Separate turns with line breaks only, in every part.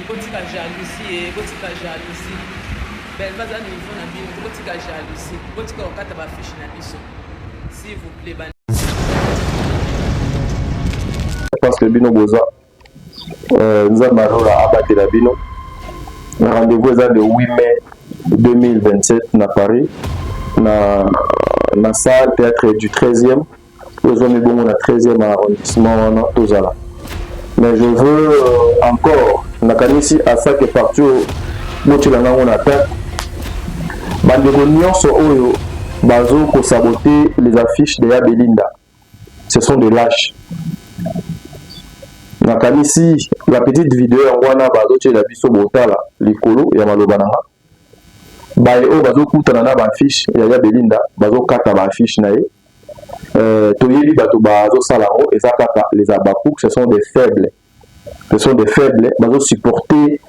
botika jalousie botika jalousie belle baza niveau na bino botika jalousie botika okata ba fiche na biso s'il vous plaît.
Parce que bino boza nous avons abattu la bino. Rendez-vous est le 8 mai 2027 à Paris na salle théâtre du 13e. Nous sommes bon au 13e arrondissement na Tozala. Mais je veux encore nakanisi à ça que partout motilanga on attaque. Bandeko nyonso oyo bazo ko saboter les affiches de Belinda. Ce sont des lâches. Nakanisi la petite vidéo wana bazo tche la biso botala likolo ya maloba nanga. Bae o bazo kutana na ba affiche ya Belinda bazo kata ba affiche na ye. Toyebi bato bazo salao et ça kata les abakou ce sont des faibles. Ce sont des faibles, bazo supporter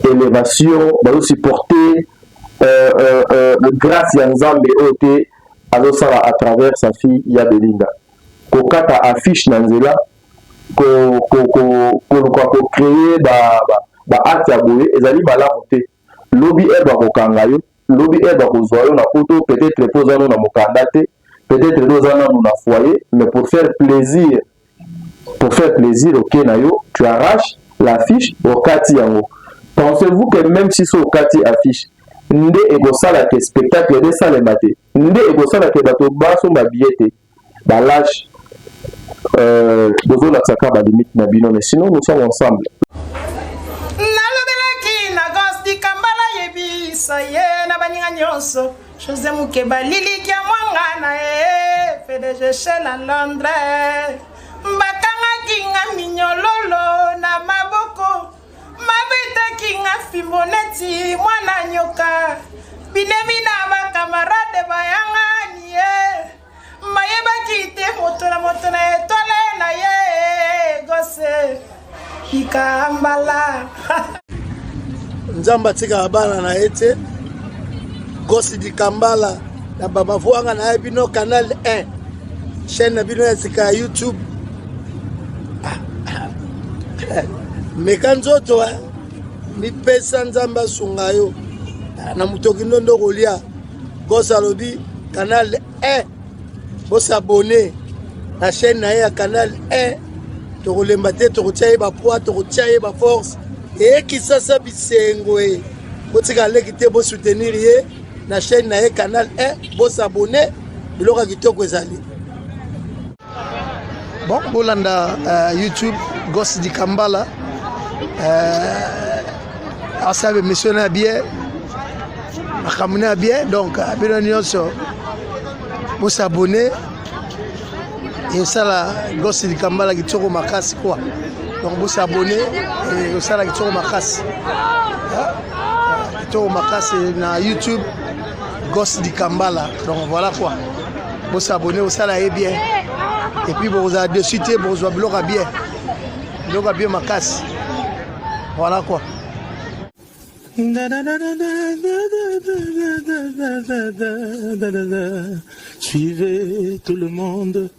élévation, bazo supporter le grâce ya Nzambe ote azo sala à travers sa fille ya Belinda. Ko kata affiche na nzela ko créer ba acte ya boye ezali malamu te. Lobby aide ba kokanga yo, lobby aide ba kozwa yo na poto peut-être posano na mokanda te, peut-être dozana na foyer, mais pour faire plaisir ok na yo, tu arraches l'affiche au kati yango. Pensez-vous que même si c'est au kati affiche nde egosala ke spectacle de salema te, nde egosala ke bato baso ba billet ba lâche la tsaka ba limite na bino, mais sinon nous sommes ensemble.
Nalobelaki na gosti kambala yebisa ye na baninga nyonso José Mukeba Lili kia mwanga na PDG chez la Londres mbakanga kinga minyololo na maboko mabeta kinga fimoneti mwana nyoka binemi na bakamarade bayanga niye mayeba kite moto na etole na ye gose ikambala
nzamba tika bana na ete gosi di kambala na baba vuanga na bino canal 1 chaîne na bino ya tika YouTube mekanzoto ni pesa nzamba sungayo na mutoki ndondo kolia gosa lobi canal 1 bos abonné la chaîne na ya canal 1 to kolemba te to kotia ba poids to kotia ba force et qui ça bisengo e botika leki te bo soutenir ye na chaîne na ya canal 1 bos abonné biloka kitoko ezali bon bolanda YouTube Gosse di Kambala asabe missionnaire bien akamuna bien donc bino nyonso vous s'abonner et ça la Gosse di Kambala kitoko makasi quoi donc vous s'abonner et ça la kitoko makasi kitoko makasi na YouTube Gosse di Kambala donc voilà quoi vous s'abonner au ça la est bien et puis vous avez dessus vous avez bien makasi voilà quoi.
Suivez tout le monde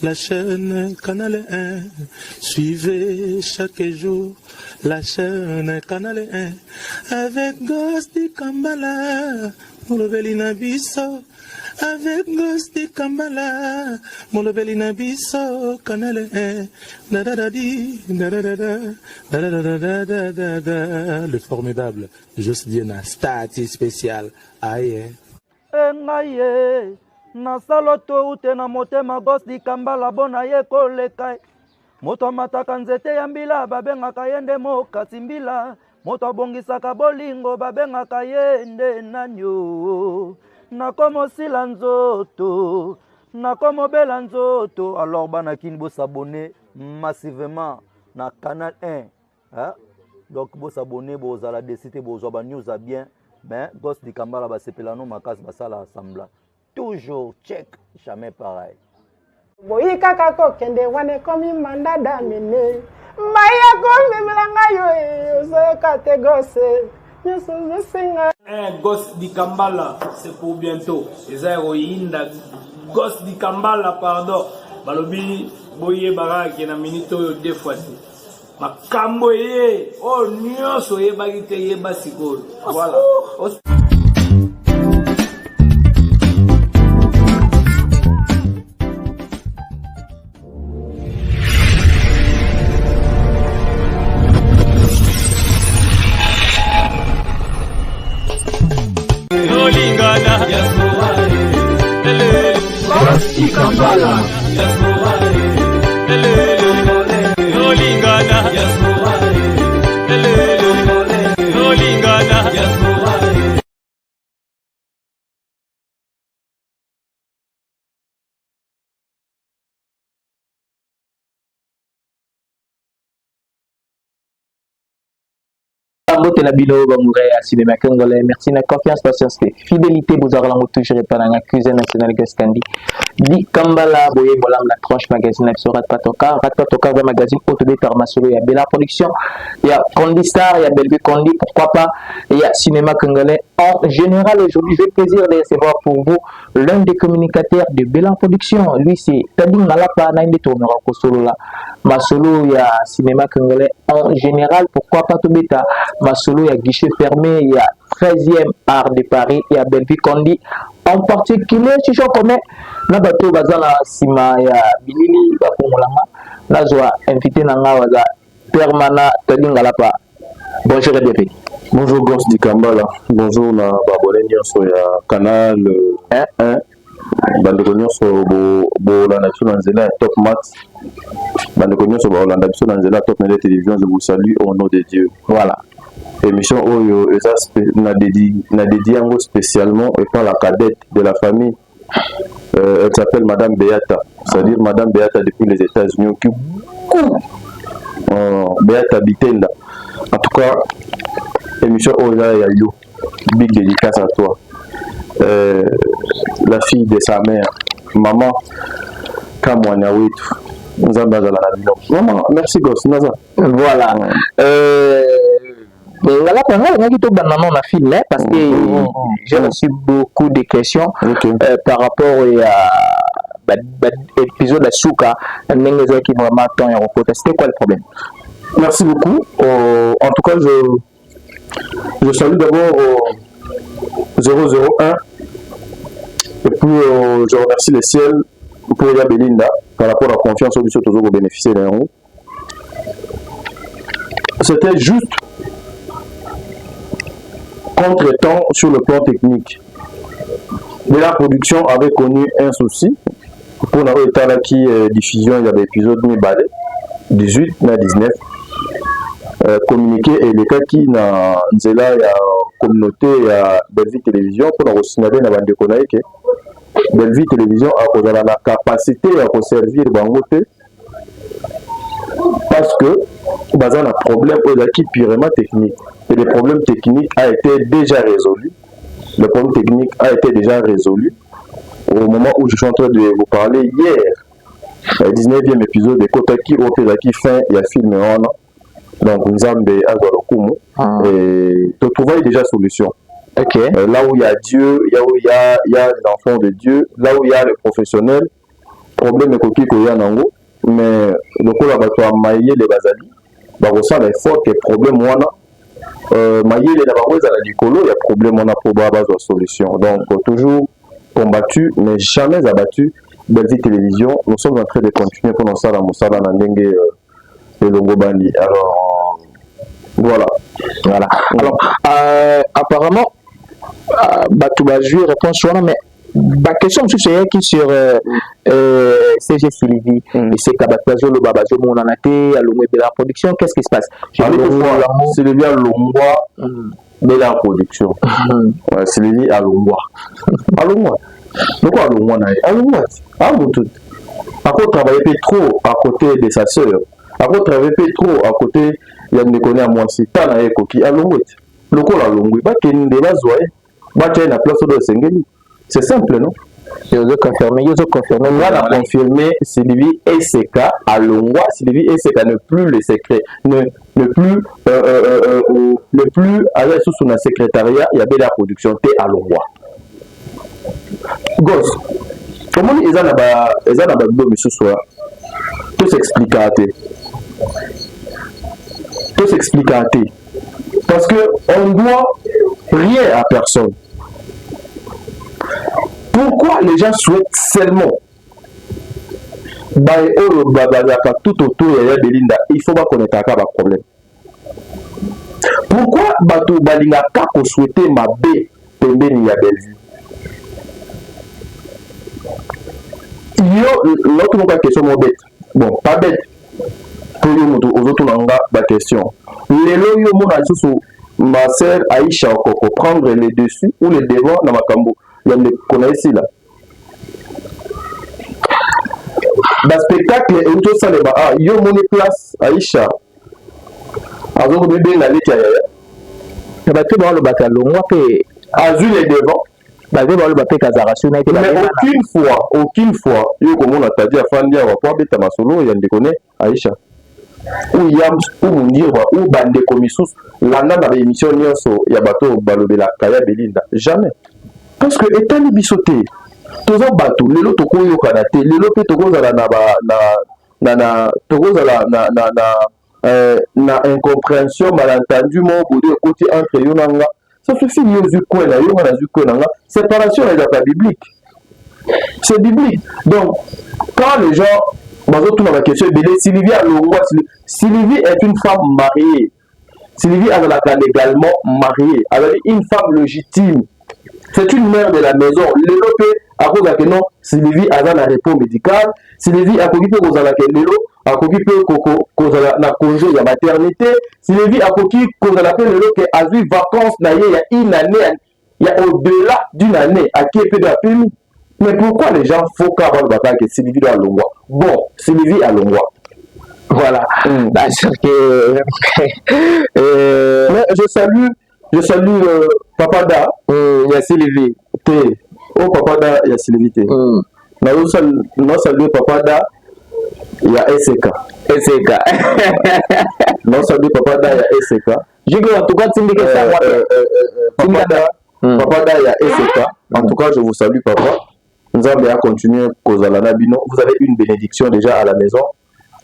la chaîne Canal 1. Suivez chaque jour la chaîne Canal 1 avec Gosse di Kambala, Molobelina Bisso. Avec Gosse di Kambala, Molobelina Bisso, Canal 1. Le formidable Juste Diena, statut spécial. Aïe.
Engaye, na saloto ute na motema Gosse di Kambala bona ye koleka. Moto mataka nzete ya mbila babengaka yende mokasi mbila. Moto abongisaka bolingo babengaka yende nanyo. Nakomo sila nzoto, nakomo bela nzoto. Alors banakini bo s'abonner massivement na Canal 1. Hein? Donc bo s'abonner bo za la décité bo zo ba news a bien, mais Gosse di Kambala ba sepelano makas ba sala assembla. Toujours check, jamais pareil.
Boyi kaka ko kende wane komi mandada mene. Maya komi melanga yo zo kate Gosse.
Gosse di Kambala, c'est pour bientôt. Les héroïnes Gosse di Kambala, pardon. Balobi, boye bara qui na minute deux fois. makambo ye o nyonso yebaki te yeba sikoyo voilà.
Mbote na bino bamourais à cinéma congolais, merci na confiance, patience et fidélité vous aurez toujours pas dans la cuisine nationale Gascandi di Kambala boye bolam la tranche magazine sur Ratpatoka va magazine autodé par Masolo, il y a Bella Production, il y a Condi Star, il y a Bellevue Condi, pourquoi pas, il y a cinéma congolais en général. Aujourd'hui j'ai le plaisir de recevoir pour vous l'un des communicateurs de Bella Production, lui c'est Tadim Malapa Nainde Tournera Kosolo là Masolo, il y a cinéma congolais en général, pourquoi pas tout bêta Masolo, il y a guichet fermé, il y a 13e art de Paris, il y a Bellevue Condi en particulier, si je connais, na bato bazala sima ya bilili bakongolanga nazwa invité nanga waza permana Tadingalapa. Bonjour et bienvenue.
Bonjour Gosse di Kambala, bonjour na babone nyonso ya canal 1 bandeko nyonso bolanda biso na nzela ya Top Max, bandeko nyonso bolanda biso na nzela ya Top Media Télévision, je vous salue au nom de Dieu. Voilà. Émission Oyo, na dédié yango spécialement et par la cadette de la famille. Elle s'appelle Madame Beata, c'est-à-dire Madame Beata depuis les États-Unis. Beata Bitenda. En tout cas, émission Oyo Yayo, big dédicace à toi. La fille de sa mère, maman Kamwana Wetu. Maman, merci gosse.
Voilà. Parce que j'ai reçu beaucoup de questions par rapport à l'épisode de Souka. Qui vraiment c'était quoi le problème?
Merci beaucoup. En tout cas, je salue d'abord 001 et puis je remercie le ciel pour la Belinda par rapport à la confiance au bisou toujours au bénéficier d'un rond. C'était juste contre-temps sur le plan technique. Mais la production avait connu un souci. Pour la diffusion, il y avait l'épisode 18 et 19. Communiqué et les cas qui na nzela ya communauté ya Bellevue Télévision pour la signaler na bande konaye que Bellevue Télévision a la capacité à servir bangote parce que dans un problème qui purement technique. Et le problème technique a été déjà résolu. Le problème technique a été déjà résolu au moment où je suis en train de vous parler hier. Le 19e épisode de Kotaki au Pélaki fin, il y a film donc Nzambe Agwarokumu et tu trouves déjà solution.
Okay.
Là où il y a Dieu, là où il y a les enfants de Dieu, là où il y a les professionnels, problème est qu'il y a nango, mais le coup là tu as maillé les bazali, bah ça les fautes et problème wana maillé les nabaroues à la dicolo, il y a problème on a pour avoir une solution. Donc toujours combattu mais jamais abattu. Bellevue Télévision, nous sommes en train de continuer pour nous la Moussala Nandenge et Longobani. Alors voilà. Alors
apparemment Batouba Joué répond sur mais ma question c'est qui sur CG Sylvie et c'est Kabatazo le Babazo mon anaté à Lomé Bella Production, qu'est-ce qui se passe?
Sylvie à Lombois Bella Production. Sylvie à Lombois. À Lombois. Pourquoi à Lombois? À Lombois. À Moutout. À quoi travailler trop à côté de sa sœur. À quoi travailler trop à côté il y a des connaît à moi si pas na ekoki à Lombois. Le coup à Lombois ba ken de bazoye ba ken na place de Sengeli. C'est simple, non?
Ils ont confirmé.
On a confirmé Sylvie SK à Longwa. Sylvie SK ne plus le secret, ne plus aller sous son secrétariat. Il y avait la production T à Longwa. Gosse, comment ils ont d'abord mis ce soir? Tout s'explique à T. expliquer à thé. Parce qu'on ne doit rien à personne. Pourquoi les gens souhaitent seulement tout autour de Belinda, il faut pas connaître un problème. Pourquoi Bato Balinga Kako souhaitait ma baie Pembeni ya Bellevue? L'autre question bête. Bon, pas bête. Pour les autres, on a la question. Les loyaux, ma sœur Aïcha Okoko, prendre les dessus ou les devants dans ma cambo. Il y a des connaissances là. Dans le spectacle, il y a des gens qui place Aïcha. Alors, vous avez bien allé tiens.
Le bateau dans le bateau, moi,
Azul les devants.
Mais
aucune fois, il y a comme on a dit à Fandia, on va pas bêter ma solo, il y a des connaît Aïcha. Ou Yams, ou Mundir, ou Bande Komissus, l'année dans l'émission, il y a bateau Balobela, Kaya Belinda. Jamais. Parce que étant les bissotés, tous les bateaux, les lots toko yo kanate, les lots toko za na incompréhension, malentendu, mon côté entre yonanga. Ça suffit, séparation est dans la biblique. C'est biblique. Donc, quand les gens, dans la question, Sylvie est une femme mariée. Sylvie est légalement mariée. Elle est une femme légitime. C'est une mère de la maison. L'Europe, à cause de non, Sylvie a la réponse médicale. Sylvie a occupé cause de la a occupé cause de la congé de maternité. Sylvie a occupé cause de la qui a vu vacances il y a une année, il y a au-delà d'une année à qui est fait de la permis. Mais pourquoi les gens font qu'avoir le bataille que Sylvie doit à Longwa? Bon, Sylvie à Longwa. Voilà. Je salue Papada, il y a Sylvie. Oh, Papada, il y a Sylvie. Non saluer Papada, il y a SK. Non saluer Papada, il y a SK.
Je dis en tout cas, tu ça.
Papada, il y a SK. En tout cas, je vous salue, papa. Nous allons continuer. Vous avez une bénédiction déjà à la maison.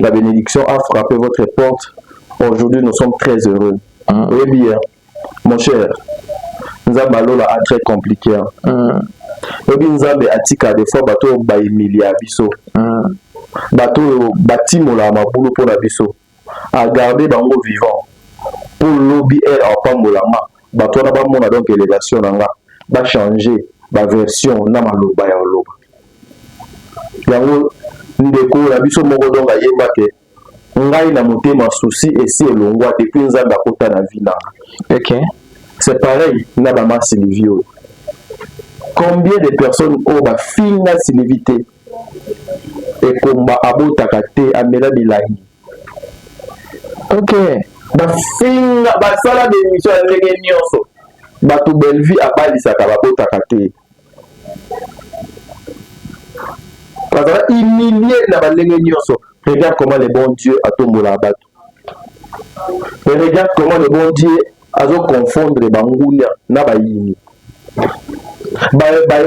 La bénédiction a frappé votre porte. Aujourd'hui, nous sommes très heureux. Oui, bien. Mon cher, nous avons un très compliqué. Nous avons atika des fois bateau ba emilia biso. Bateau batimo la maboulou pour la biso. À garder bango vivant. Pour lobby en pambolama. Bateau na ba mona donc élévation nanga. Ba changer ba version na maloba ya loba. Yango ndeko la biso moko donc ayeba ke ngai na motema souci et si elongwa depuis nzamba kota na vie na.
OK.
C'est pareil na ba Sylvie. Combien de personnes ont ba fina Sylvie et combat abotaka te amela bilangi. OK. Ba fina ba sala de mission ndenge nyonso. Ba to Bellevue abalisaka babotaka te. Parce que humilié na bandenge nyonso. Regarde comment le bon Dieu a tombé la batte. Regarde comment le bon Dieu a confondre bangunia na bayini.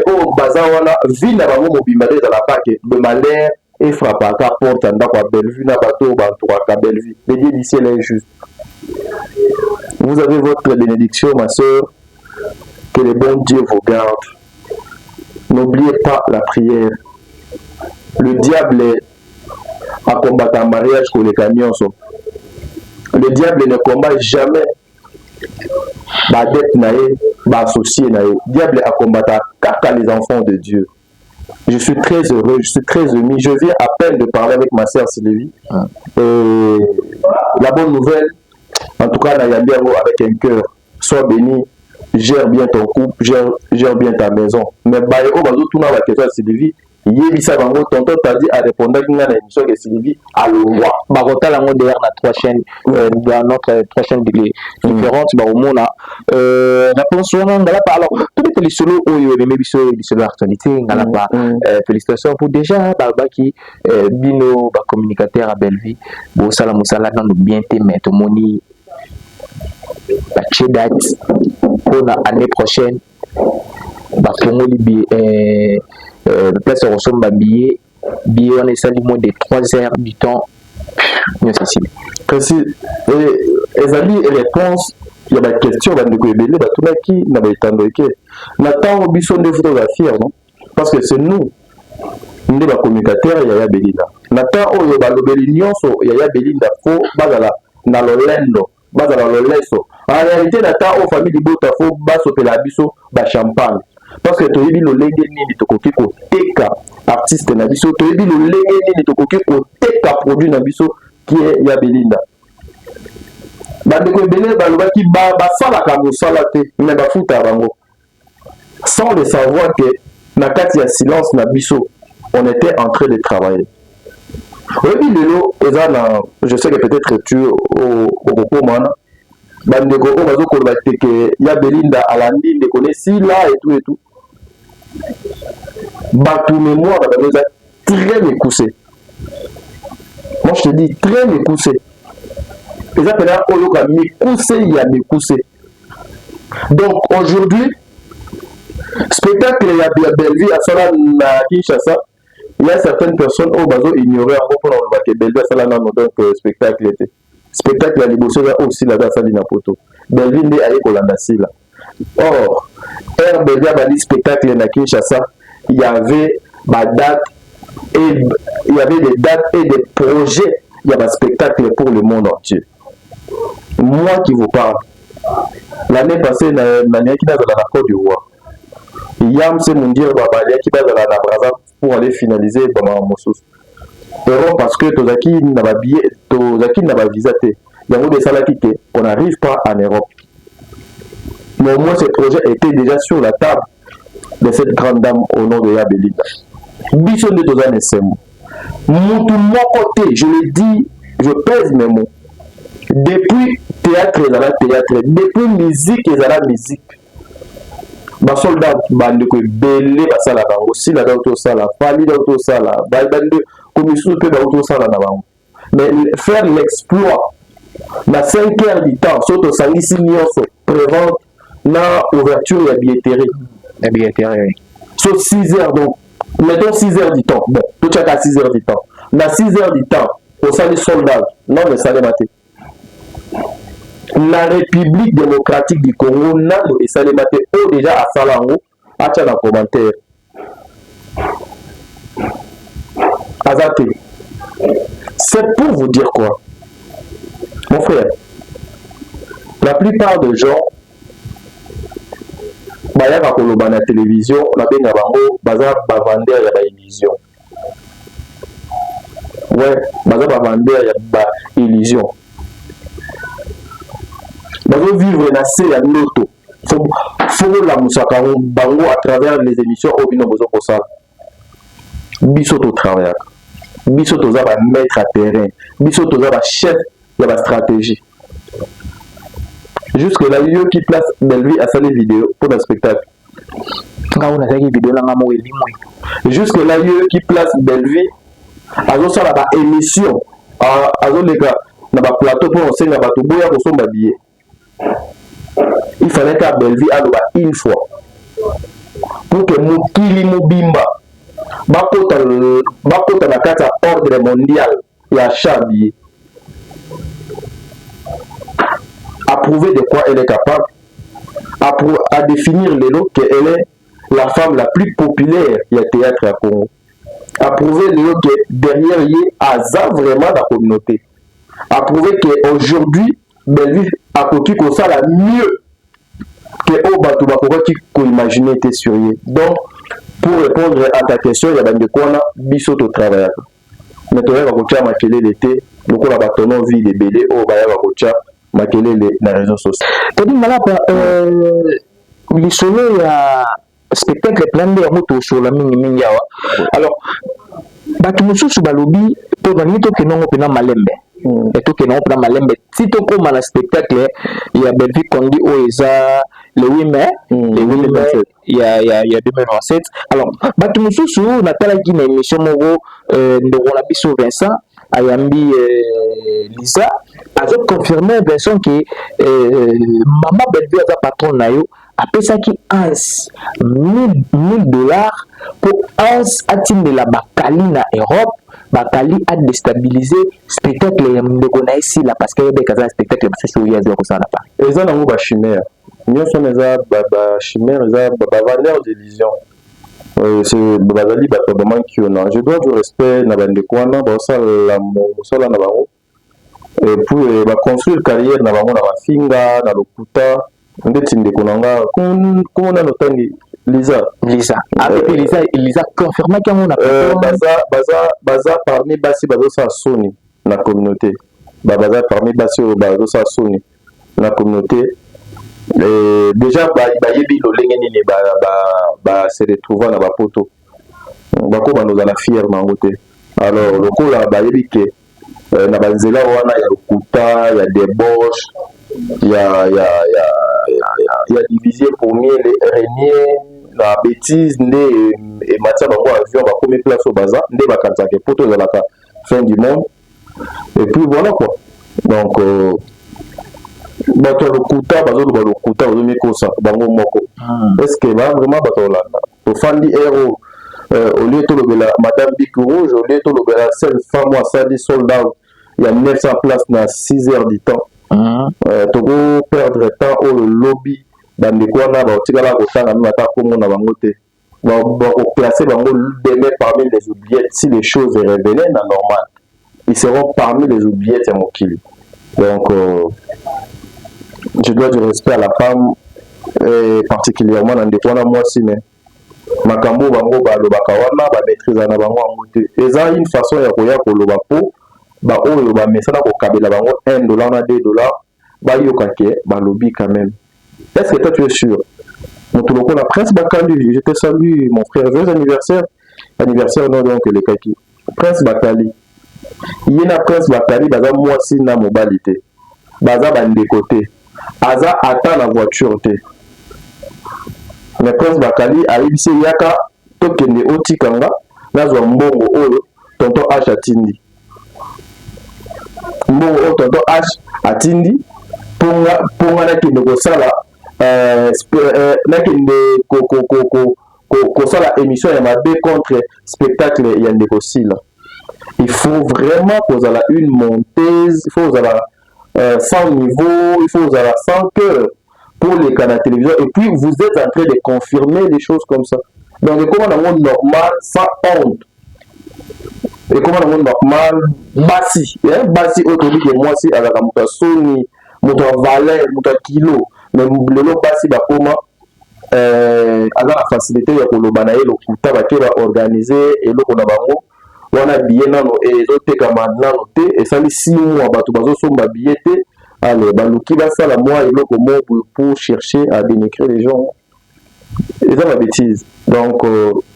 O bazawana vie na bango mobimba de la paque de malheur et frappe à la porte en d'accord Bellevue na bateau à Bellevue. Le Dieu du ciel est juste. Vous avez votre bénédiction, ma soeur. Que le bon Dieu vous garde. N'oubliez pas la prière. Le diable a combattu un mariage pour les camions. Le diable ne combat jamais la dette naïe, associé naïe. Le diable a combattu qu'à les enfants de Dieu. Je suis très heureux, je suis très ému. Je viens à peine de parler avec ma sœur Sylvie. Et la bonne nouvelle, en tout cas, avec un cœur, sois béni, gère bien ton couple, gère bien ta maison. Mais tout la question Sylvie. Yebisa bango tonton tadi a répondre à l'émission de Sylvie à l'Oua.
Bagota la mode derrière la trois chaînes dans notre trois chaînes différentes ba au mona la pension ngala pa alors tout les solo oyo les mebiso les solo actualité ngala pa félicitations pour déjà baba qui bino ba communicateur à Bellevue bo sala musala dans bien témé to moni la date pour l'année prochaine ba fongo libi place on ressemble à billet on est seulement de 3 heures du temps.
précis et ezali réponse il y a des questions bandeko ebele batunaki na baetando eke na ntango biso nde photographier non parce que c'est nous nde bacommunicateur Yaya Belinda na ntango oyo balobeli nyonso Yaya Belinda fo bazala na lolendo bazala loleso en réalité na ntango oyo famille libota fo basopela biso bachampagne parce que toyebi lolenge nini tokoki koteka artiste na biso toyebi lolenge nini tokoki koteka produit na biso qui est Yaya Belinda bandeko ebele balobaki basalaka mosala te me bafuta bango sans le savoir que na kati ya silence na biso on était en train de travailler oyebi lelo eza na je sais que peut-être tu okokomana bandeko oyo bazokoloba te ke Yaya Belinda alandi ndeko ne sila et tout bato mémoire na bango eza très mécoussé moi je te dis très mécoussé eza pena oyo ka mécoussé ya mécoussé donc aujourd'hui spectacle ya Belleville asala na Kinshasa il y a certaines personnes oyo bazo ignorer yango mpona koloba ke Belleville asala nano donc spectacle ete spectacle ya liboso eza aussi la asali na poto Belleville nde aye kolanda sila or Belleville abandi spectacle na Kinshasa il y avait des dates et des projets il y a des spectacles pour le monde entier moi qui vous parle l'année passée naniaki nazala na Côte d'Ivoire yam se mundir babaliaki bazala na Braza pour aller finaliser bama mosusu pero parce que tozaki na ba billet tozaki na ba visa te yango desalaki te on n'arrive pas en Europe mais au moins ce projet était déjà sur la table de cette grande dame au nom de Yaya Belinda biso nde toza na esengo mutu moko te je le dis je pèse mes mots depuis théâtre ezala théâtre depuis musique ezala musique basoldat bandeko ebele basala bango sila da otosala fali da otosala bande komisusu mpe baotosala na bango mais faire l'exploit na 5 heures du temps so tosangisi nyonso prévente na ouverture ya billetterie so 6 heures donc mettons 6 heures du temps bon totiaka 6 heures du temps na 6 heures du temps osali soldat non esalema te la République démocratique du Congo nano esalema te oyo déjà asala yango atia na commentaire azate c'est pour vous dire quoi mon frère la plupart des gens bayaka koloba na télévision nabenga bango baza bavandeur ya baillusion ouais baza bavandeur ya baillusion bazo vivre na se ya noto faut la musaka bango à travers les émissions au bino bozo kosala biso to travaillaka biso toza ba maître à terrain biso toza ba chef ya ba stratégie jusque là yo qui place Belleville à faire vidéo pour le spectacle
ngaona zaki vidéo na ngamo elimwe
jusque là yo qui place Belleville azo sala ba émission azo leka na ba plateau pour enseigner ba to boya ko somba billet il fallait qu'à Belleville aloba une fois pour que mokili mobimba bakota na kati ya ordre mondial ya chabi à prouver de quoi elle est capable à définir le lot qu'elle est la femme la plus populaire du théâtre à Congo à prouver le lot que derrière y a vraiment la communauté à prouver qu'aujourd'hui Belleville a côté comme ça la mieux que au bateau qui imaginer était sur lui. Donc pour répondre à ta question il y a des quoi là biso to travail mais tu vas côté makele l'été donc la batono vie de belé au baya va côté makele les réseaux sociaux
tadi malapa lisolo ya spectacle plan de moto sur la mingi yawa alors bato mosusu balobi to bani to kenongo pena malembe et tout que non pour malembe si to comme na spectacle il y a Belleville Kondi Oeza le 8 mai le 8 mai il y a 2027 alors bato mosusu na tala ki na émission moko ndoko na biso Vincent ayambi Lisa a confirmé Vincent que maman Belleville a patron na yo apesaki ans $1000 pour ans atindela bakali na Europe, bakali a déstabiliser spectacle ya ndeko na esila parce que yebe kaza spectacle basasi oyo azwa kosala pa
eza nango ba chimère nyonso eza ba chimère eza ba valeur d'illusion. C'est bazali bato vraiment qui on je dois du respect na bandeko wana basala mosala na bango et puis ba construire carrière na bango na bafinga na lokuta ndeti ndeko nanga komona notangi Lisa avec Lisa confirma que on a baza parmi basi bazo sa soni na communauté baza parmi basi bazo sa soni na communauté déjà bayebi lolenge nini ba se retrouver na bapoto bako bandoza la fière nango te alors lokola bayebi ke na banzela wana ya lokuta ya débauche ya diviser pour mieux les régner la bêtise nde et matia bango avion bakomi place au bazar nde bakanzaka poto ezalaka fin du monde et puis voilà quoi donc bato ya lokuta bazoloba lokuta bazomikosa bango moko est-ce que vraiment bato olanda tofandi héros au lieu tolobela madame Bic Rouge au lieu tolobela seule femme asali sold out il y a 900 places na 6 heures du temps toko perdre temps au lobby bandeko wana baotikala kotanga mimi ata komona na bango te bakoplacer bango demain parmi les oubliettes si les choses revenaient na normal ils seront parmi les oubliettes ya mokili donc je dois du respect à la femme et particulièrement na ndeko wana mwasi mais makambo bango balobaka wana bamaîtrise na bango yango te eza une façon ya koya koloba po baoyo bamesana kokabela bango $1 na $2 bayoka ke balobi quand même. Est-ce que toi tu es sûr? Mon la presse Bakali, je te salue mon frère, joyeux anniversaire non donc les kaki. Prince Bakali. Il y a Prince Bakali, baza moi si na mobilité. Baza bande côté. Aza attend la voiture te. Mais Prince Bakali a ibisi yaka tokende otikanga nazwa mbongo oyo tonton H atindi. Mbongo oyo tonton H atindi ponga nakende kosala nakende kosala émission ya mabe contre spectacle ya ndeko sila. Il faut vraiment kozala une monteuse, il faut kozala sans niveau, il faut kozala sans cœur pour les canaux de télévision et puis vous êtes en train de confirmer des choses comme ça. Donc comment dans le monde normal sans honte et comment dans le monde normal basi autour de moi si avec mon Sony mon valeur mon kilo mais lelo basi bakoma ala la facilité ya koloba na ye lokuta bakeba organiser eloko na bango wana billet nano ezoteka nano te esali 6 mois bato bazosomba billet te alors baluki basala moi eloko moko pour chercher à dénigrer les gens et ça ma bêtise donc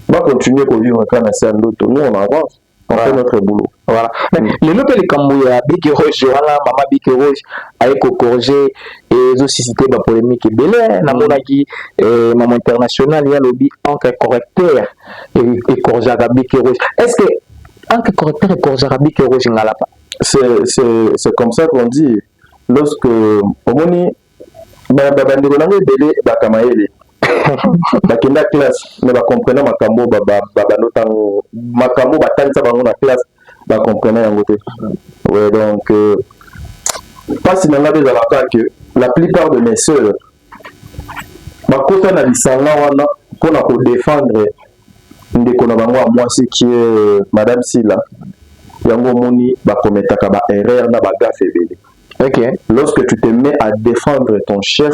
va continuer à vivre quand on a ndoto nous on avance on fait notre boulot
voilà le lope le kambuya Bic Rouge wala mama Bic Rouge ayeko corriger et zo susciter ba polémique belé na monaki maman international ya lobby encre correcteur et corriger Bic Rouge est-ce que encre correcteur et corriger Bic Rouge ngala pas
c'est comme ça qu'on dit lorsque omoni bandeko nango belé bakamaele bakenda classe mais bakomprena makambo babanotango makambo batanisa bango na classe bakomprena yango te ouais donc pasi nanga ezalaka que la plupart de mes sœurs bakota na lisanga wana mpona kodéfendre ndeko na bango ya mwasi qui est madame Sila yango omoni bakometaka ba erreur na bagafe ebele.
Ok,
lorsque tu te mets à défendre ton chef,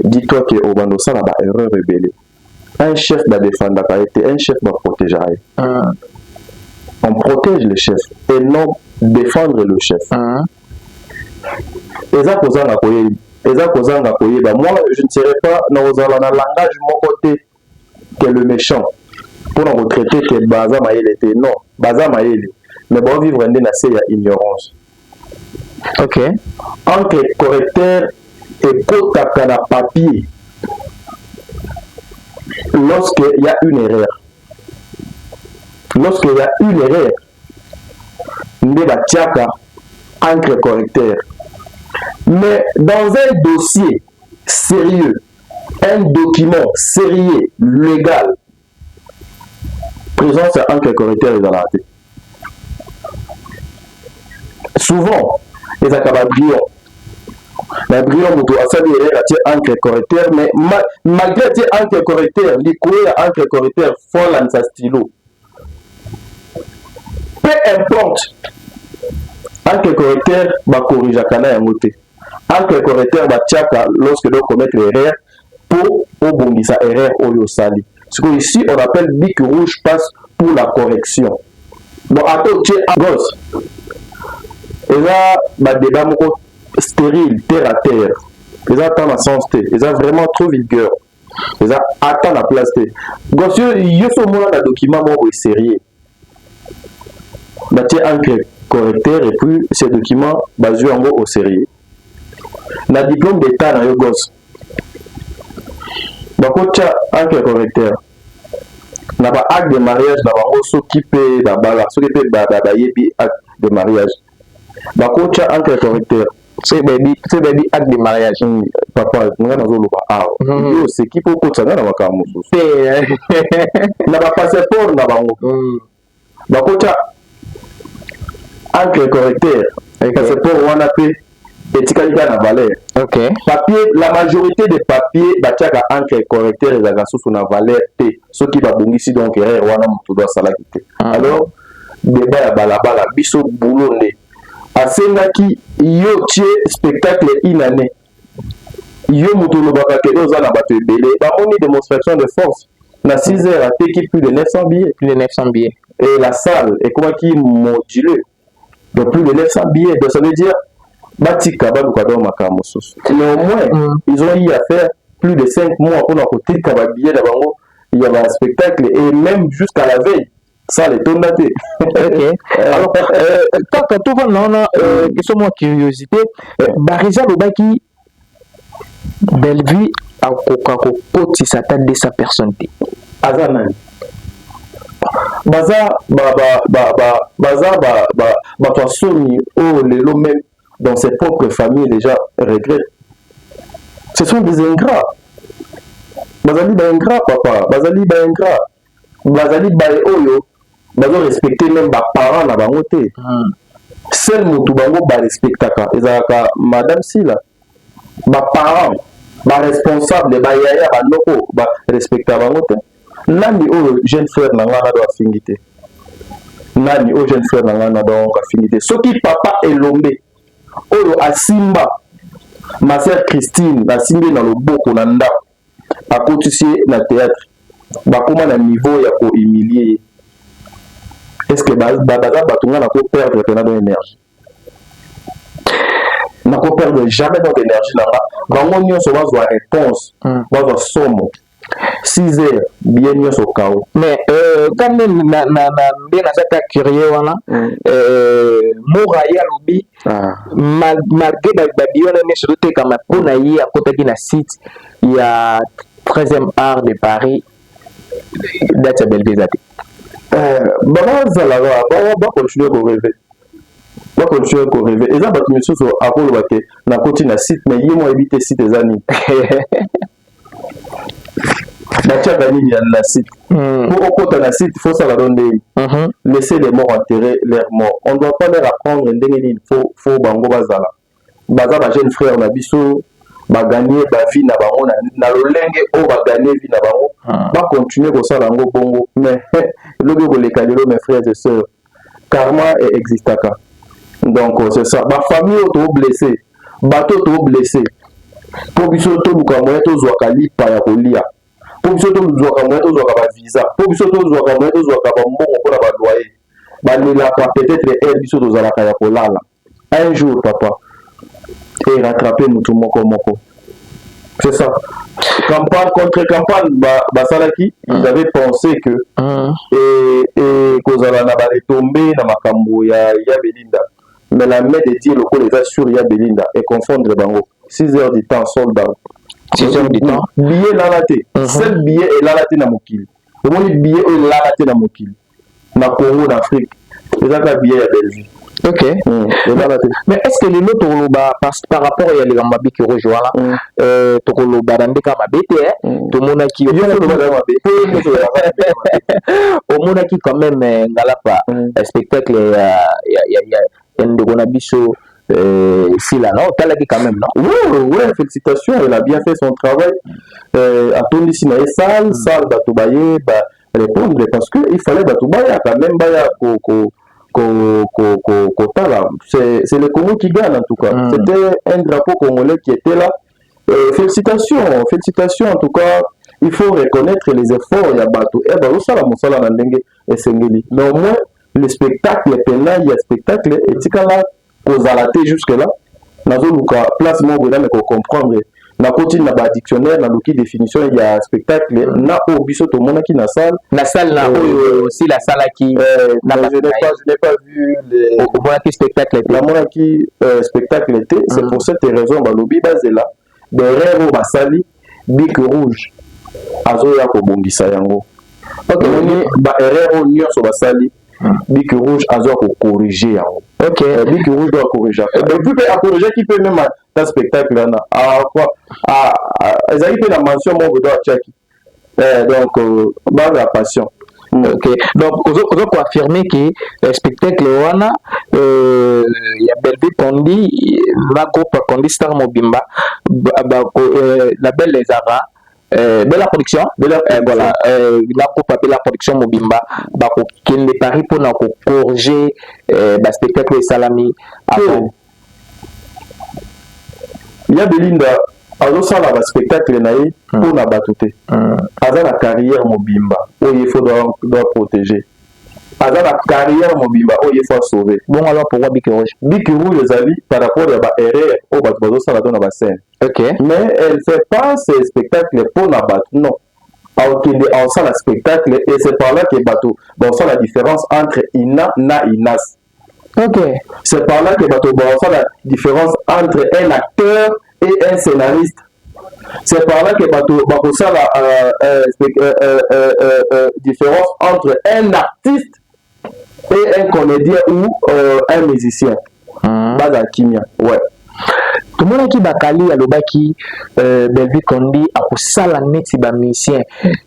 dis-toi que au bando ça va erreur rebelle. Un chef va défendre la été, un chef va protéger. On protège le chef et non défendre le chef. Et ça cause un accueil. Moi, je ne serais pas dans un langage mon côté que le méchant pour nous retraiter que Baza Maël était non, Baza Maël. Mais bon vivre dans la ignorance.
Ok.
Entre correcteur et kotaka na papier, lorsqu'il y a une erreur, ne va tiaka entre correcteur. Mais dans un dossier sérieux, un document sérieux, légal, présence à un correcteur et dans la tête. Souvent, les acababrilons. La brillant moto a salué un correcteur, mais malgré un correcteur, les courriers à un correcteur font l'ansa stylo. Peu importe, un correcteur va corriger à moté. Un correcteur va tchaka lorsque l'on commet l'erreur pour obongi sa erreur au sali. Ce qu'ici on appelle bic rouge passe pour la correction. Bon, attends, tu es à gosse. Et là, bah, débat stérile, terre à terre. Ils attendent la sens T. Ils ont vraiment trop vigueur. Ils attendent la place T. Gosse, il y a ce un document sérieux. Bah, tu as un correcteur et puis ce document basé en gros au sérieux. Le diplôme d'état dans le gosse. Bah, quand tu as un correcteur, n'a pas acte de mariage, n'a pas s'occuper d'abala, s'occuper d'acte de mariage. Bah, quand tu as un correcteur, c'est baby acte de mariage. Papa, nous avons ah, c'est qui peut coacher dans la cam. N'a pas passeport, n'a pas. Bah, quand tu as un correcteur, passeport, on a fait étiquette dans la valeur. Ok. Papier, la majorité des papiers, bah, tu as un correcteur et la sous la valeur T. Ce qui va bondir ici, donc, on a tout doit s'alacter. Alors, débat à balabala, biso boulonde. Asengaki yo tie spectacle inané yo mutulu bakake oza na bato ebele bamoni démonstration de force na 6 heures ateki plus de 900 billets et la salle est comme qui modulé de plus de 900 billets donc ça veut dire batika baluka do makambo soso néanmoins ils ont eu à faire plus de 5 mois pour côté ka ba billets na bango il y a un spectacle et même jusqu'à la veille. Ça, les tonnes datés. Ok. Alors, quand tout le monde a question de curiosité, Barisa Lobaki, Bellevue, a côté sa tête de sa personne. Azanan. Baza, toi, Sony, oh, les lots même, dans ses propres familles, déjà, regrettent. Ce sont des ingrats. Bazali ba ingrat, papa. Bazali ba ingrat. Bazali ba oyo. Bazo respecter même ba parents na bango te. Seul mutu bango ba respectaka. Ezaka madame Sila. Ba parents, ba responsable, ba yaya ba loko ba respecta bango te. Nani oyo jeune frère na nga na do afingité. Nani oyo jeune frère na nga na do afingité. Soki papa elombe oyo asimba ma sœur Christine asimbi na loboko na ndako. A continuer na théâtre. Ba comment na niveau ya ko humilier. Est-ce que Babaza Batunga n'a pas perdre ton énergie? N'a pas perdre jamais notre énergie là-bas. Vraiment, nous avons une réponse. Nous avons somme. 6 heures, bien nous au chaos. Mais quand même, bien dans curieux, Mouraya Lobi, malgré Babion, mais surtout comme pour naïe à côté de la site, il y a 13e art de Paris, d'être Bellevue. Va continuer à rêver. Va continuer à rêver. Et ça, je me suis dit, après le bateau, on a continué à site, mais il y a évité site des années. Tu as gagné dans site. Pour qu'on ait site, il faut savoir donner. Laisser les morts enterrer leurs morts. On ne doit pas leur apprendre il faut bango bazala. Bazala, jeune frère, on a biso. Va gagner la vie na bango na lolenge o va gagner vie na bango va continuer comme ça lango bongo mais le go les calelo mes frères et sœurs karma existe ka donc c'est ça ma famille auto blessé bateau auto blessé pour biso to luka moyen to zwa kali pa ya kolia pour biso to zwa ka moyen to zwa ka visa pour biso to zwa ka moyen to zwa ka mbongo pour ba loyer ba lela peut-être elle biso to zala ka ya kolala un jour papa et rattraper mutu moko moko. C'est ça. Campagne contre campagne, Basalaki, ils avaient pensé que et Kozala n'a pas retombé dans ma cambo ya Belinda. Mais la main de Dieu, le coup les assure ya Belinda et confondre bango. 6 heures du temps, soldat. 6 heures du temps. Billet lalaté. Seul billet est lalaté dans mon kill. Le billet est lalaté dans mon kill. Na Congo, en Afrique. C'est ça que billet ya Belgique.
Ok. Mais est-ce que les autres par rapport à les Gambabi qui rejoignent là, Tokolo Badande Kamabete, tout le monde qui au monde qui quand même Galapa spectacle il y a un de Gonabiso si là non t'as quand même non
ouais félicitations, elle a bien fait son travail Atondi Sina salle Batobaye répondre parce que il fallait Batobaye quand même Baya c'est le Congo qui gagne en tout cas. C'était un drapeau congolais qui était là. Félicitations en tout cas. Il faut reconnaître les efforts. Il y a Bato. Mais au moins, le spectacle est là. Il y a spectacle. Et si on a jusque-là, on a place pour comprendre. Na continue na ba dictionnaire na loki définition il y a spectacle na au biso to mona qui na salle
na aussi la salle qui
je n'ai pas vu les
mona qui spectacle
la mona qui spectacle était c'est pour cette raison ba lobi bazela derrière ba sali bic rouge azo ya ko bongisa yango ok ba erreur nyonso ba sali bic rouge azo ko corriger yango ok bic rouge doit corriger et puis à corriger qui peut même dans spectacle là ils arrivent la mention mon doit checker donc base la passion.
Ok, donc on peut affirmer que le spectacle wana il y a Belvi Kondi la groupe Kondi Star Mobimba la belle les Ara Bella production voilà la groupe Bella production Mobimba bako kende Paris pour na corriger ba spectacle salami avant
il y a Belinda alors ça la spectacle naïe pour la batute avec la carrière Mobimba où il faut doit protéger avec la carrière Mobimba où il faut sauver
bon alors pourquoi Bic Rouge
les amis par rapport à la erreur au bateau ça la donne la scène
ok
mais elle fait pas ces spectacles pour la battre non on sent le spectacle et c'est par là que bateau on sent la différence entre Ina na Inas.
Ok.
C'est par là que on sent la différence entre un acteur et un scénariste. C'est par là que on sent la différence entre un artiste et un comédien ou un musicien. Pas dans Kimia. Ouais.
Tout le monde qui bakali alobaki Belvi Kondi a ko sala neti ba musicien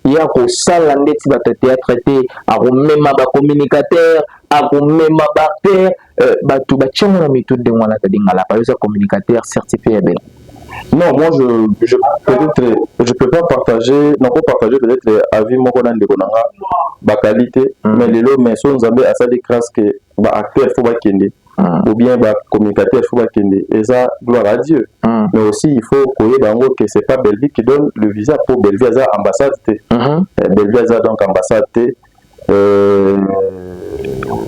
ya ko sala neti ba théâtre a ko même ba communicateur a ko même ba acteur ba tout ba tchongo na méthode de ngwana tadingala pa yo communicateur certifié ben.
Non, moi je peut-être je peux pas partager peut-être avis moko na ndeko nanga ba qualité mais lelo mais so nzambe asali grâce que ba acteur faut ba kende ou bien bah communicateur faut kende et ça gloire à Dieu mais aussi il faut que c'est pas Belvi qui donne le visa pour Belvi Aza ambassade Belvi Aza donc ambassade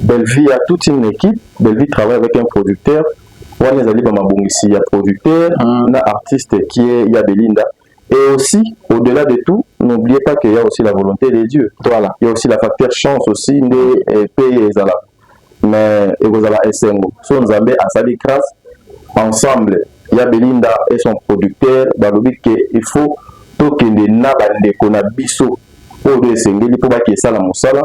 Belvi a toute une équipe Belvi travaille avec un producteur on est allé dans ma bonne ici il y a producteur un artiste qui est il y a Belinda et aussi au-delà de tout n'oubliez pas qu'il y a aussi la volonté de Dieu voilà il y a aussi la facteur chance aussi des pays et là mais vous avez SNGO. So nous avons à Sali Grâce ensemble. Il y a Belinda et son producteur. Il faut que les nabande qu'on a biso pour les sengeli pour que ça la mosala.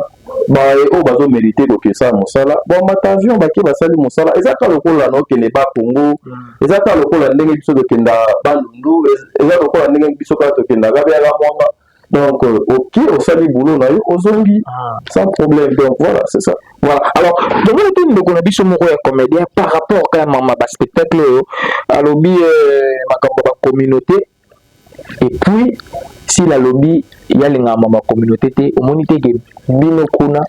Bah et au bazo mérité que ça mosala. Bon matavion bah qui va sali mosala. Ezaka lokola no que n'est pas Congo. Ezaka lokola ndenge biso de kenda bandundu. Ezaka lokola ndenge biso ka to kenda gabia la mwanga. Donc, ok, au salut boulot, on a eu aux zombies, sans problème. Donc, voilà, c'est ça.
Voilà. Alors, de mon côté, nous avons dit que comédien par rapport à ma spectacle, à lobby, ma communauté. Et puis, si la lobby, il y a ma communauté, au monité que bino kuna,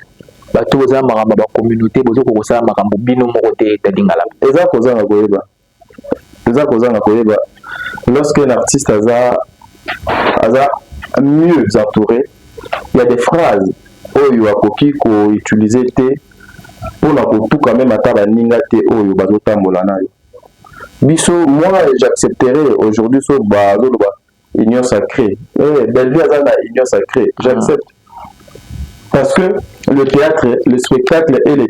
bato za ma communauté, bozo ko sa ma bino mokote tadingala.
Eza koza na koyeba. Eza koza na koyeba. Lorsque l'artiste a mieux entouré, il y a des phrases oyo akoki ko utiliser te pour na tout quand même ataba ninga te oyo bazotambola nayo biso moi j'accepterai aujourd'hui so bazoloba union sacrée Belvi azana union sacrée j'accepte parce que le théâtre le spectacle et le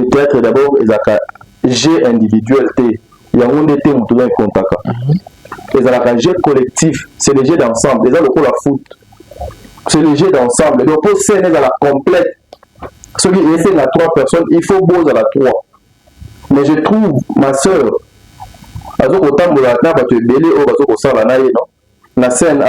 théâtre d'abord ezaka jeu individuel te yango te mutu na kontaka les jeux collectifs, c'est les jeux d'ensemble. Les gens la foot, c'est les jeux d'ensemble. Donc pour scène à la complète, ceux qui essaient à 3 personnes, il faut beau à la 3. mais je trouve ma soeur azokotambola na bato ebele oyo bazokosala na ye non na scène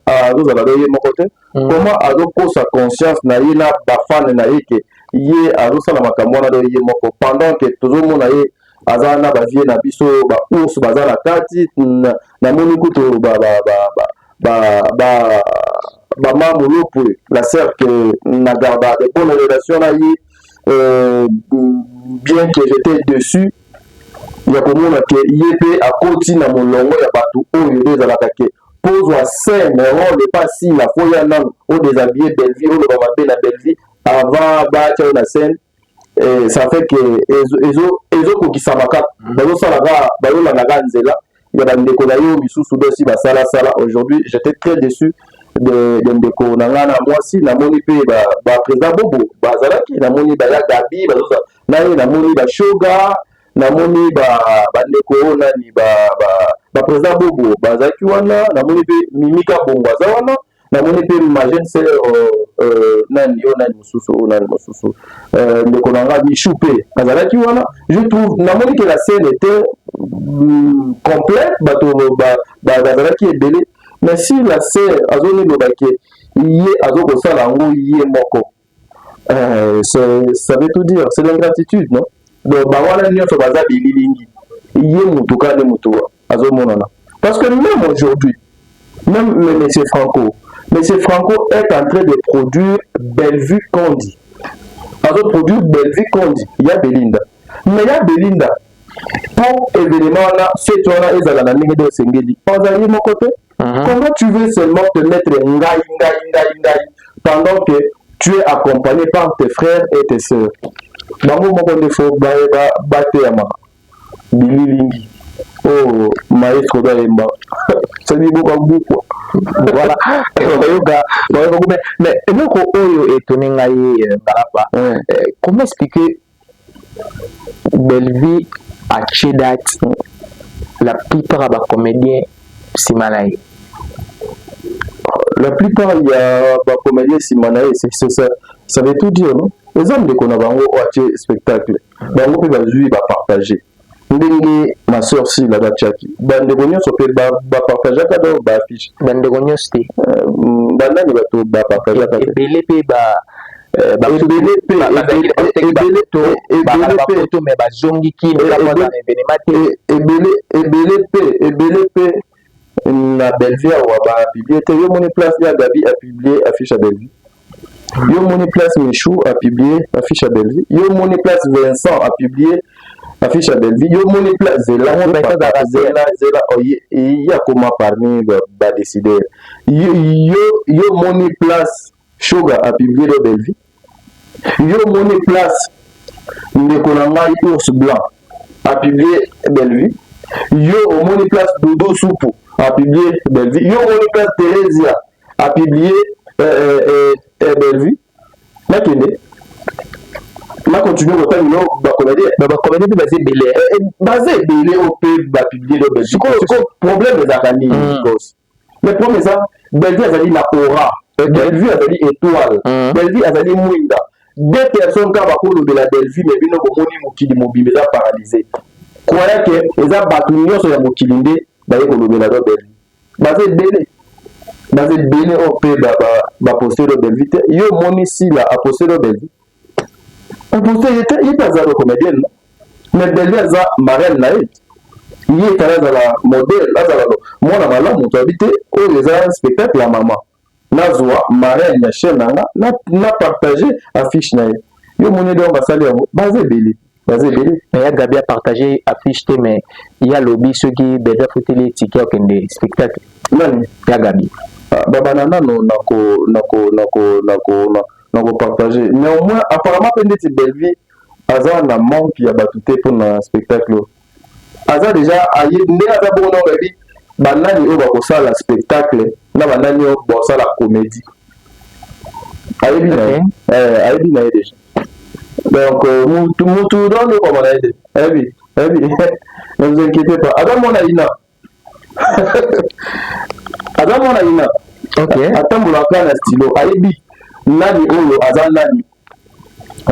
azozala do ye moko te comment azokosa conscience na ye na bafane na ye ke ye azosala makambo wana do ye moko pendant que tozomona ye aza na bavie na biso baours baza na kati namoni kutu bamambo lopwe la sœur que na garda de bonnes relations na ye bien que j'étais dessus ya komona ke ye mpe akoti na molongo ya bato oyo nde ezalaka ke pozwa scène role pasi la foya nano o déshabiller Belleville o loba mabe na Belleville avant batia na scène ça fait que ezokokisama kaka bazosalaka bazolandaka nzela ya bandeko na yo misusu dosi basala aujourd'hui j'étais très déçu de ndeko na nga na mwasi namoni mpe baprésident bobo bazalaki namoni baya gabi bazosa na ye namoni bashoga namoni bandeko nani baprésident bobo bazalaki wana namoni mpe mimika bongo aza wana namoni mpe magene sœur nani mosusu ndeko na nga michu mpe azalaki wana je trouve namoni que la scène était complète bato bazalaki ebele mais si la sœur azoniloba ke ye azokosala yango ye moko ça veut tout dire c'est l'ingratitude non donc bawana nyonso baza bililingi ye mutu kande mutu azomonana parce que même aujourd'hui même monsieur Franco est en train de produire Bellevue Kondi azoproduire Bellevue Kondi ya Belinda mais ya Belinda pour événement là c'est wana ezala na ndenge de sengeli ozali moko te. Comment tu veux seulement te mettre ngai pendant que tu es accompagné par tes frères et tes sœurs? Bango moko defo bate ya ma bililingi oh maestro d'Alemba ça dit beaucoup voilà mais eloko oyo etone ngai Ngalapa comment expliquer Bellevue à Chedat la plupart des comédiens Simanaï. La plupart il y a des comédiens Simanaï, c'est ça. Ça veut tout dire, non? Les hommes qu'on a dans le spectacle, bango peut jouer, va partager. Ndenge ma soeur si la bachaki. Bande gonyo so peut ba partager kada ba affiche. Bande gonyo sti. Banda ni bato ba partager kada. Ebele pe ba na Bellevue a publié yo moni place ya Gabi a publié affiche à Bellevue yo moni place Michou a publié affiche à Bellevue yo moni place Vincent a publié affiche à Bellevue yo moni place Zela il y a comment parmi ba décider yo moni place Shoga a publié de Bellevue yo moni place Ndekonanga Ours Blanc a publié Bellevue yo moni place Dodo Soupu a publié Bellevue. Yo moni place Thérèse a publié Bellevue. Ma kende. Ma continue au temps non ba comédie basé belé. Basé belé au pays ba publié le Bellevue. C'est problème des académies cause. Le problème ça Bellevue a dit la aura. Bellevue a dit étoile. Bellevue a dit Mwinda. Deux personnes qui ont de la Bellevue mais bino bomoni mokili mobile za paralysé. Croyez que les abattus sur la mokilinde baye kolobela do Bellevue basé belé au pays ba poster de Bellevue yo moni si la a poster de Bellevue on poster il pas za comédienne mais Bellevue za marraine na il est à la modèle là za mona mala moto habité au les spectacle la maman nazwa marraine ya chaîne na partager affiche na yo moni do basali basé belé. Il y a Gabi à partager affiche mais il y a lobby ceux qui déjà foutent les tickets au spectacle. Non, il y a Gabi. Babanana nako partager. Néanmoins apparemment pendant Bellevue Aza na manque ya batute pour un spectacle. Aza déjà aye ndé aza bon non Gabi banani o ba ko sala spectacle na banani o ba sala comédie. Aye bien déjà. Donc, mutu dans le comment aider. Ne vous inquiétez pas. Adam Monaïna. Ok. Attends, mon plan stylo. Aibi. Nani Olo, Azan Nani.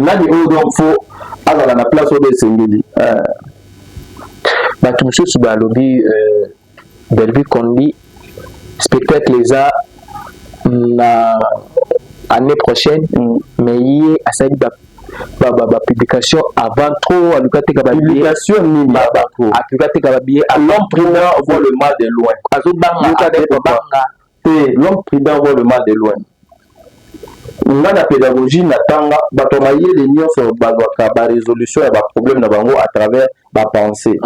nani oyo donc faut azala na place oyo esengeli
bato mosusu balobi Bellevue Kondi spectacle eza na année prochaine mais ye asali publication avant trop aluka teka
publication ni
aluka teka ba billet
l'homme prudent voit le mal de loin l'homme prudent voit le mal de loin. Nga na pédagogie na tanga bato mayele nyonso bazwaka ba résolution ya ba problème na bango à travers ba pensée.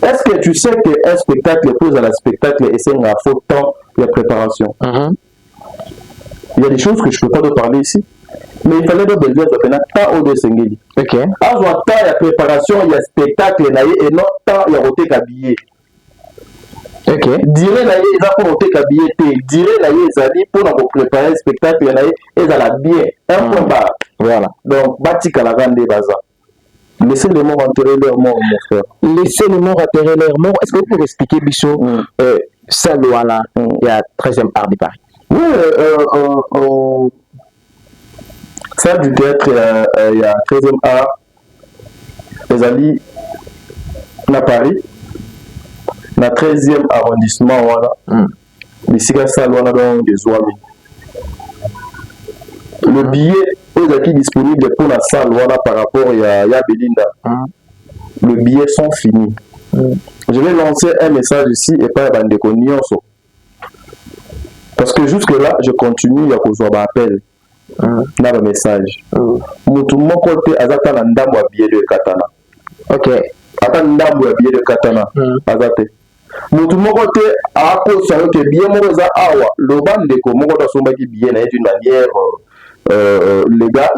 Est-ce que tu sais que un spectacle pose à la spectacle et c'est un faux temps de préparation? Il y a des choses que je ne peux pas te parler ici. Mais il fallait donc besoin de temps au desengeli.
OK.
Avoir temps de préparation, il y a spectacle et non temps il y a roté habillé.
OK.
Dire na ye eza pour roté habillé te. Dire na ye ezali pour nous préparer un spectacle na ye ezala bien. Un point barre. Voilà. Donc batika la grande baza. Laissez les mots enterrer leur mort, mon frère.
Laissez les mots enterrer leur mort. Est-ce que vous pouvez expliquer, Bissot, ça, là, il y a 13e art de Paris?
Oui, salle du théâtre, il y a 13e art. Les alliés, à Paris, dans 13e arrondissement, voilà. Ici, la salle, on a donc des oies. Le billet est disponible pour la salle voilà, par rapport à Belinda. Le billet sont finis. Je vais lancer un message ici et pas à Bandeko Nyonso. Parce que jusque-là, je continue à cause d'un appel dans le message. Moutou mon côté, Azata Nandam ou billet de Katana.
Ok.
Ata Nandam ou billet de Katana. Azate. Moutou mon côté, à cause de billet, mon awa, le Bandeko, mon côté, son billet d'une manière. Légal,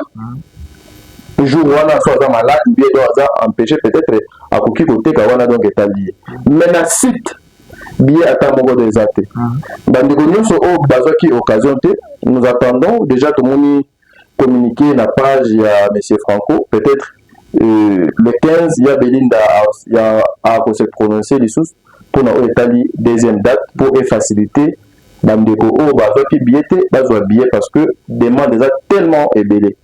jour où on a soit malade, bien doit empêcher peut-être à côté côté qu'on a donc établi. Mais la site bien à ta mot des athées. Dans les conditions au besoin qui occasion nous attendons déjà tout le monde communiquer la page il y a Monsieur Franco peut-être le 15 il y a Belinda il y a à se prononcer les sous pour nous établir deuxième date pour faciliter. Bandeko o bazo ki billet bazo billet parce que demande déjà tellement ébélé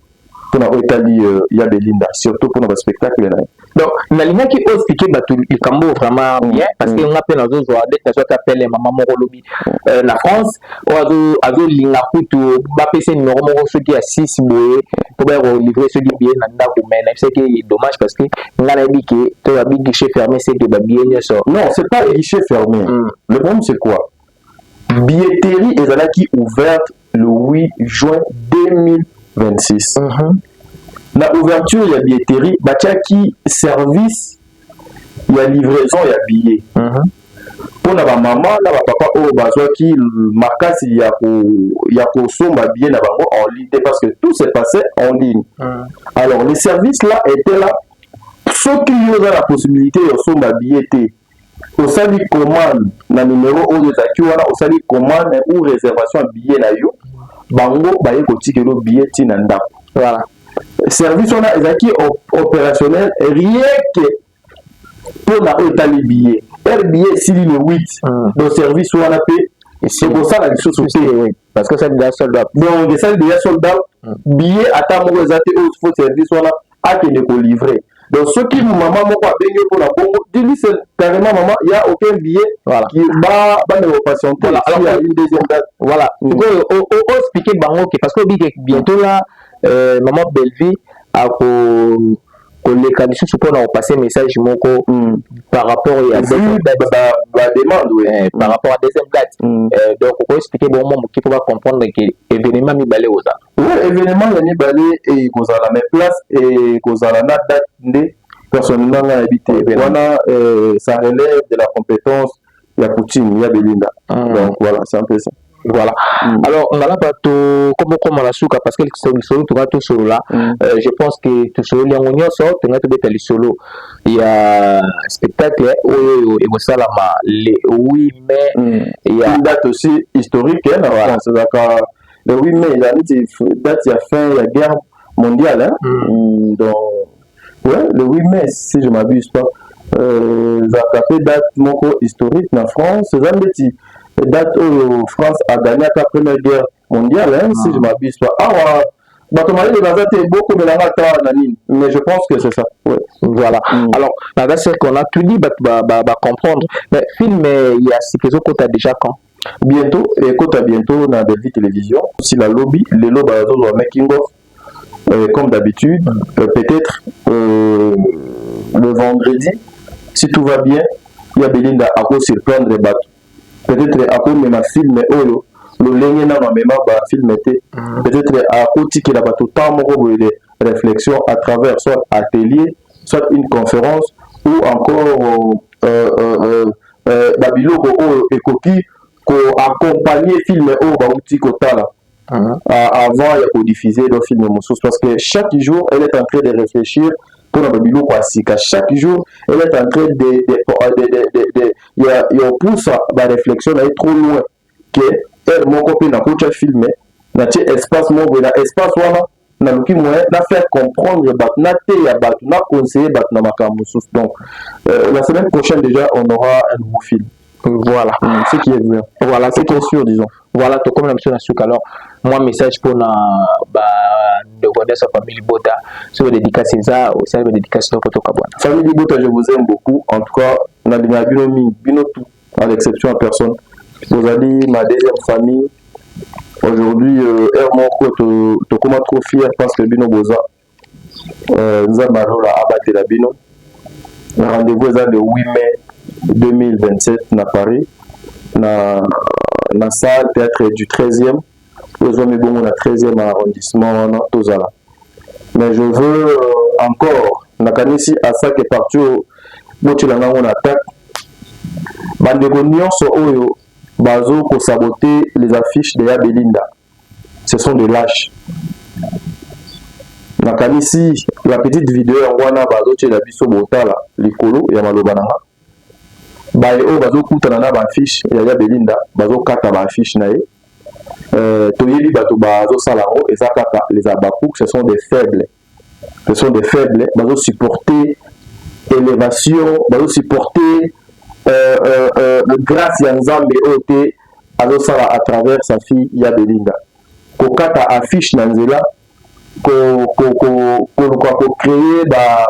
pour na Italie ya Belinda surtout pour nos spectacles.
Donc na ligne qui ose piquer batu le Cambo vraiment bien parce que on appelle dans autres joie d'être soit appelle maman moko lobi la France o azo linga kutu ba pese numéro moko ceux qui a 6 boye pour ba livrer ceux qui billet na ndako mais c'est que dommage parce que ngana bi que to ba guichet fermé c'est que ba billet so.
Non, c'est pas guichet fermé. Le problème c'est quoi? Billetterie est ouverte le 8 juin 2026. La ouverture, il y a billetterie, qui service, il y a livraison, il y a billet. Pour la maman, la papa, qui marque il y a consommé billet en ligne parce que tout s'est passé en ligne. Alors, les services là étaient là. Ceux qui ont la possibilité de consommer billetterie. Au sali commande na numéro au wana au sali commande ou réservation billet na yo bango baye kotike lo billet tina ndako voilà service on a ezaki opérationnel rien que pour na étaler billet billet sili le 8 donc service on a payé et c'est pour ça la société
parce que ça déjà sold out
donc ça déjà sold out billet ata mo ezate au faut service on a que de livrer. Donc, ceux qui vous maman m'a bien pour la Congo, dis-lui c'est carrément maman, il n'y a aucun billet voilà. Qui va nous patienter. Voilà. Alors, il y a une deuxième date.
Voilà. Tu peux expliquer Bango parce que bientôt là, maman Bellevue a les conditions pour nous passer message par rapport à la
demande, oui.
Par rapport à la deuxième date. Donc, on peut expliquer bon moment qui peut comprendre que l'événement mi balé aux ans.
Oui, l'événement mi balé et qu'on a la même place et qu'on a la date de personnellement habité. Voilà, ça relève de la compétence de la coutume, il y a Belinda. Donc voilà, c'est un peu ça.
Voilà. Alors, on a là comme la souka parce que le solo, tu vas tout solo là. Je pense que tout solo, il y a un sort, tu vas tout le solo. Il y a un spectacle, et vous savez, le 8 mai, il y a
une date aussi historique, voilà. Le 8 mai, il y a une date, il y a fin de la guerre mondiale. Donc, ouais, le 8 mai, si je ne m'abuse pas, ça a fait date historique en France, c'est un petit. Date où France a gagné la Première Guerre mondiale, si je m'abuse pas. Batomali les bazate beaucoup de la nanine, mais je pense que c'est ça. Ouais.
Voilà. Alors, là c'est qu'on a tout dit, bah comprendre. Mais film, il y a ce que tu as déjà quand.
Bientôt, écoute à bientôt dans des télévision. Si la lobby, les lobbies à making of, comme d'habitude, peut-être le vendredi, si tout va bien, il y a Belinda à cause surprendre les bateaux. Peut-être à cause de ma film, le lien dans ma mémoire, film était peut-être à cause que la bateau temps de réflexion à travers soit atelier, soit une conférence ou encore Babilo et coquille pour accompagner film au Baouti Kotala. Avant, il y a diffuser le film Moussous parce que chaque jour, elle est en train de réfléchir pour la Babilo Kwasika. Chaque jour, elle est en train de il pousse la réflexion d'aller trop loin que elle mon copain n'a pas filmé n'a espace mon espace voilà n'a le qui moyen n'a faire comprendre n'a n'a conseiller n'a Moussous. Donc la semaine prochaine déjà on aura un nouveau film.
Voilà,
ce qui est vrai.
Voilà, c'est bien sûr, disons. Voilà, tout comme la mission Nasuka. Alors, moi, message pour de sa famille Bota, sur le dédicace ça, aussi le dédicace de Poto Kabwana.
Famille Bota, je vous aime beaucoup. En tout cas, on a tout, à l'exception à personne. Vous allez ma deuxième famille. Aujourd'hui, tu comment trop fier parce que Bino Boza, nous avons abattu la Bino. Rendez-vous le 8 mai 2027 à Paris, dans la salle théâtre du 13e. Nous avons bon, le 13e arrondissement. Mais je veux encore, ici à ça qui est parti au on attaque. Bandegonion sur Oyo, Bazo pour saboter les affiches de Belinda. Ce sont des lâches. Ici, la petite vidéo en Wana Bazo chez la Bisso Botala, Likolo, Yamalobanaha. Bayo bazo kutana na ba fiche ya Belinda bazo kata ba fiche na ye toyebi bato bazo salaro et ça kata les abakou ce sont des faibles bazo supporter élévation bazo supporter grâce ya Nzambe ote bazo sala à travers sa fille ya Belinda ko kata affiche na nzela ko créer ba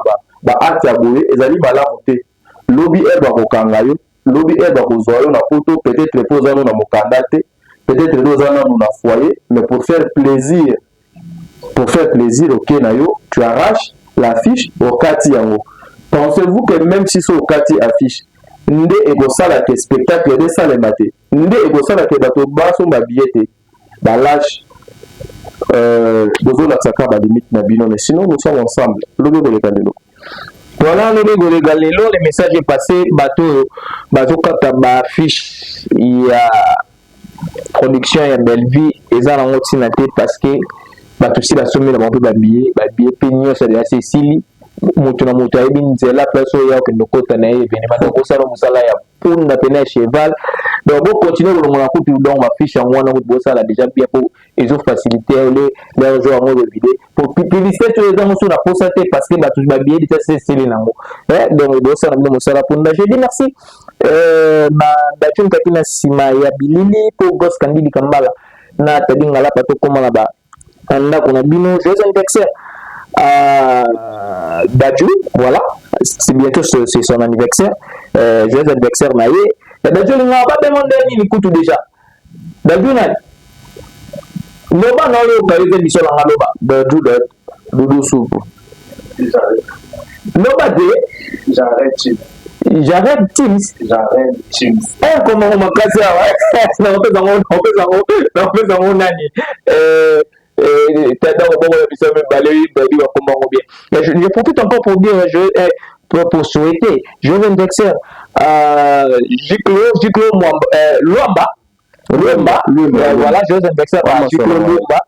ati aboye ezali malamu te. Lobby est dans Kangayo, lobby est dans Rosario, na photo, peut-être les posants dans mon candidat, peut-être les posants dans mon foyer, mais pour faire plaisir au Kenayo, tu arraches l'affiche au Kati Yango. Pensez-vous que même si c'est au Kati affiche, Nde Egosala que spectacle de ça les maté, Nde Egosala que bateau bas son babillete, lâche, Bozo la Tsaka ba limite na bino, mais sinon nous sommes ensemble, lobby de l'écandelo.
Voilà, le message est passé. Bateau, kata ba fiche, il y a production, il y a belle vie, et ça on a parce que bateau si la somme là on peut billet peigneux ça de la Cécilie. Moto na moto ayebi nzela place oyo ke ndokota na ye venema donc ça musala ya punda pena cheval donc bon continuer le mon akutu donc ma fiche en wana ko bosala déjà bien pour ils ont facilité les gens en vidéo pour publicité tous les gens sur la posate parce que ba tout ba bien dit c'est nango donc bosala mo musala punda je dis merci na datum kakina sima ya bilili pour Goss Kandili Kambala na tadinga la pato koma na ba anda kuna bino Joseph Ndexer Dadju, voilà, c'est bientôt c'est son anniversaire. Joyeux anniversaire Naye. Dadju n'a pas demandé ni écoute déjà. Dadju n'a. Loba non le paye émission en loba. Dadju Doudou soupe. Loba de j'arrête Teams. Comment on m'a cassé non on peut en nani. Je profite encore pour dire, pour souhaiter, je viens d'exer Jiklo Luamba, voilà, je viens d'exer Jiklo Luamba.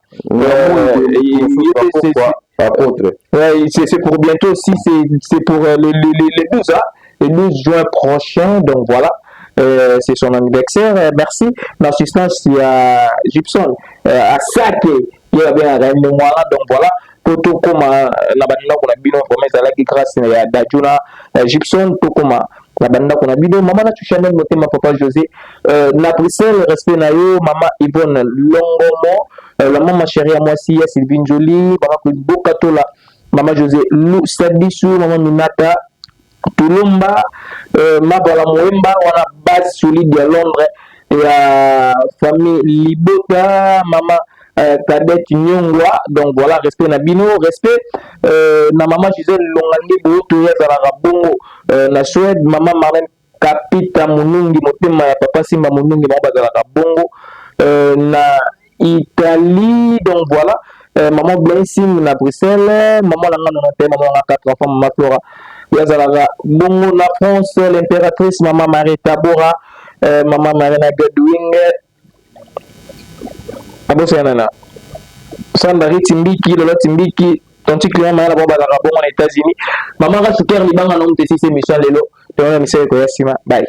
C'est pour bientôt, si c'est pour le 12 juin prochain, donc voilà. C'est son anniversaire. Merci. L'assistance, il y a Gibson. À ça il y avait un mémoire. Donc voilà. Pour tout comme la bande qu'on a bien promesse à la qui grâce à Dadjuna Gibson, tout comme la bande qu'on a bien. Maman a touché même noté ma papa José. N'a pris le respect na yo. Maman Yvonne Longomo. la maman chérie à moi si ya Sylvine Jolie maman Bokatola maman José Lou Sadissou maman Minata Tulumba Mabala Mwemba wana base solide à Londres et à famille Libota maman Cadet Nyongwa donc voilà respect na bino respect na maman Gisèle Longandi Boto ya za bongo na Suède maman Marlène Kapita Munungi motema ya papa Simba Munungi na bazalaka bongo na Italie donc voilà maman Blessing na Bruxelles maman langa na thème maman na 4 enfants maman Flora yazalaka bongo na France l'impératrice maman Marie Tabora maman Marina Godwin abosana Sandra Timbiki Lola Timbiki tonti client mala bon bazalaka bongo na États-Unis maman Rasuker libanga no mtesi se mission lelo to na mission ko yasima bye.